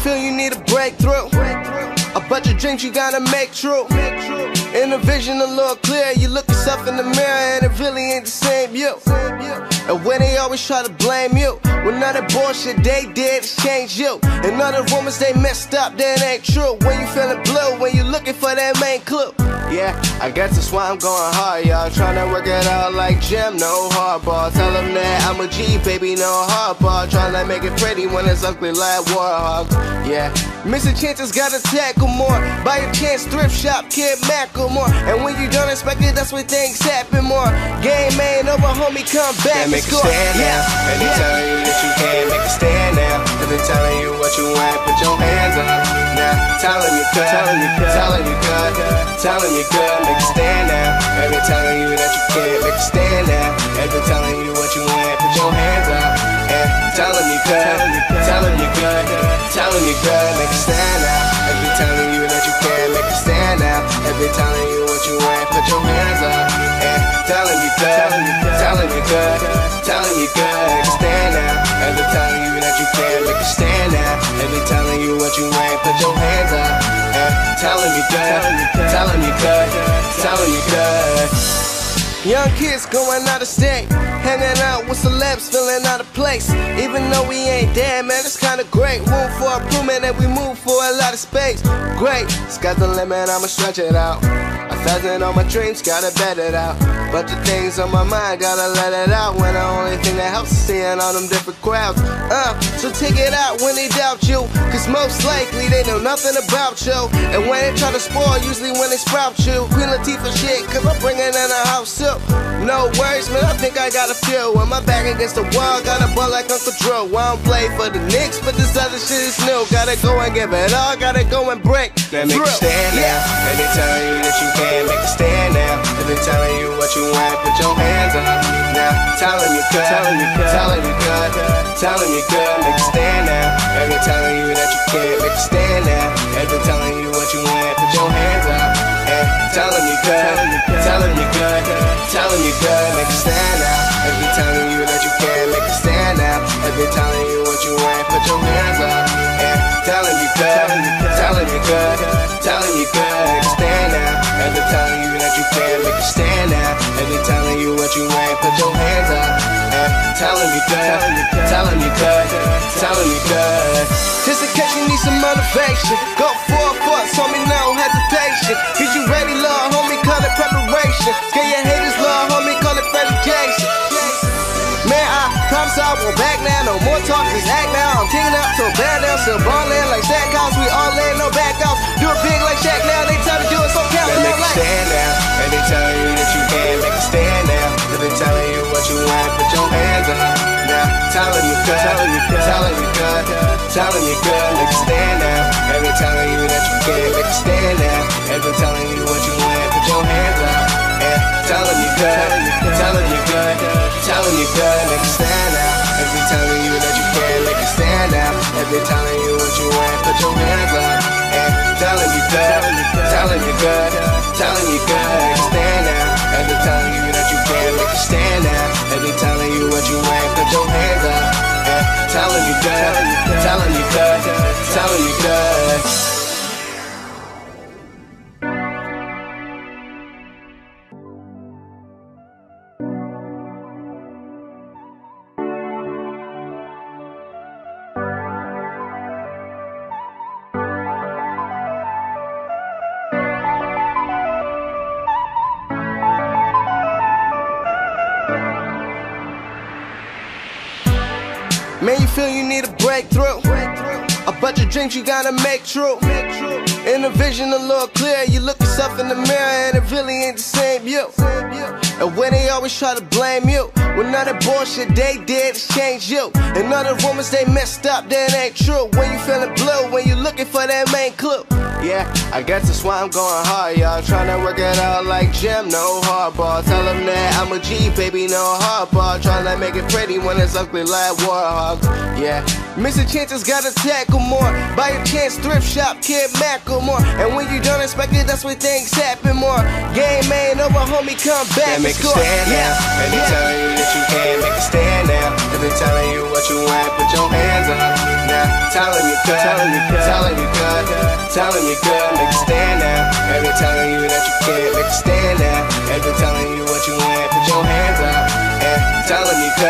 feel you need a breakthrough? A bunch of dreams you gotta make true. In the vision a little clear, you look yourself in the mirror and it really ain't the same you. And when they always try to blame you, when none of the bullshit they did is change you. And none of the rumors they messed up, that ain't true. When you feeling blue, when you looking for that main clue. Yeah, I guess that's why I'm going hard, y'all. Tryna work it out like Jim, no hardball. Tell them that I'm a G, baby, no hardball. Tryna make it pretty when it's ugly like Warhawks. Yeah, missing chances, gotta tackle more. Buy a chance, thrift shop, Kid Macklemore. And when you don't expect it, that's when things happen more. Game ain't over, homie, come back and make score. Make a stand now, and they telling you that you can't make a stand now. And they telling you what you want, put your hands up. Now, telling you could, telling you could, telling you could, telling you could make a stand now. And they telling you that you can't make a stand now. And they telling you what you want, put your hands up. And telling you could, telling you could, telling you could make a stand now. And they telling you that you can't make a stand now. And they telling you what you want, put your hands up. And telling you could, telling you could, telling you could make a stand now. And they telling you that you can't make a stand now. And they telling you what you want, put your hands up. And telling you could, telling you could, telling you could. Young kids going out of state, hanging out with celebs, feeling out of place. Even though we ain't there, man, it's kinda great. Room for improvement and we move for a lot of space. Great, sky's the limit, I'ma stretch it out. 1,000 on my dreams, gotta bet it out. Bunch of things on my mind, gotta let it out. When the only thing that helps is seeing all them different crowds. So take it out when they doubt you, cause most likely they know nothing about you. And when they try to spoil, usually when they sprout you. Queen Latifah shit, cause I'm bringing in a house too. No worries, man, I think I got a few. When my back against the wall, got a ball like Uncle Drew. I don't play for the Knicks, but this other shit is new. Gotta go and give it all, gotta go and break Now make a stand now, and they telling you that you can't make a stand now. And they telling you what you want, put your hands up. Now, telling you could, telling you could, telling you could, telling you could make a stand now. And they telling you that you can't make a stand now. And they telling you what you want, put your hands up. And telling you could, telling you could, telling you could make a stand now. And they telling you that you can't make a stand now. And they telling you what you want, put your hands up. And telling you could, telling you could, telling you could make a stand now. And they telling you that you can't make a stand now. And they telling you what you want, put your hands up. And telling you could, telling you could, telling you could. Just in case you need some motivation, go for homie, no hesitation. Get you ready, Lord, homie, call it preparation. Scare your haters, Lord, homie, call it education. Man, I promise I won't back now. No more talk, just act now. I'm teaming up, so bad now, still ballin' like Shaq House. We all in, no back offs. Do it big like Shaq now. They tell me do it, so count They now make a like. stand now, and they telling you that you can't make a stand now. And they telling you what you want, put your hands up. Now, telling you could, telling you could, telling you could, telling you could make a stand now. And they telling you that you can't make a stand now. And they telling you what you want, put your hands up. And telling you could, telling you could, telling you could make a stand now. And they telling you that you can't make a stand now. And they telling you what you want, put your hands up. And telling you could, telling you could, telling you could make a stand now. And they telling you that you can't make a stand now. And they telling you what you want, put your hands up. And telling you could, telling you could, telling you could. Man, you feel you need a breakthrough. A bunch of dreams you gotta make true. In the vision a little clear, you look yourself in the mirror and it really ain't the same you. And when they always try to blame you, when none of the bullshit they did is change you. And none of the rumors they messed up, that ain't true. When you feeling blue, when you looking for that main clue. Yeah, I guess that's why I'm going hard, y'all. Tryna work it out like Jim, no hardball. Tell them that I'm a G, baby, no hardball. Tryna make it pretty when it's ugly like Warhawks. Yeah, missing chances, gotta tackle more. Buy a chance, thrift shop, Kid Macklemore. And when you don't expect it, that's when things happen more. Game ain't over, homie, come back and Make a score. stand now, and they telling you that you can't make a stand now. And they telling you what you want, put your hands up. Now, tell him you good, tell him you good, tell him you good, tell him you good, make it stand now. Every telling you that you can't, make it stand now. Every telling you what you want, put your hands up and tell him you good.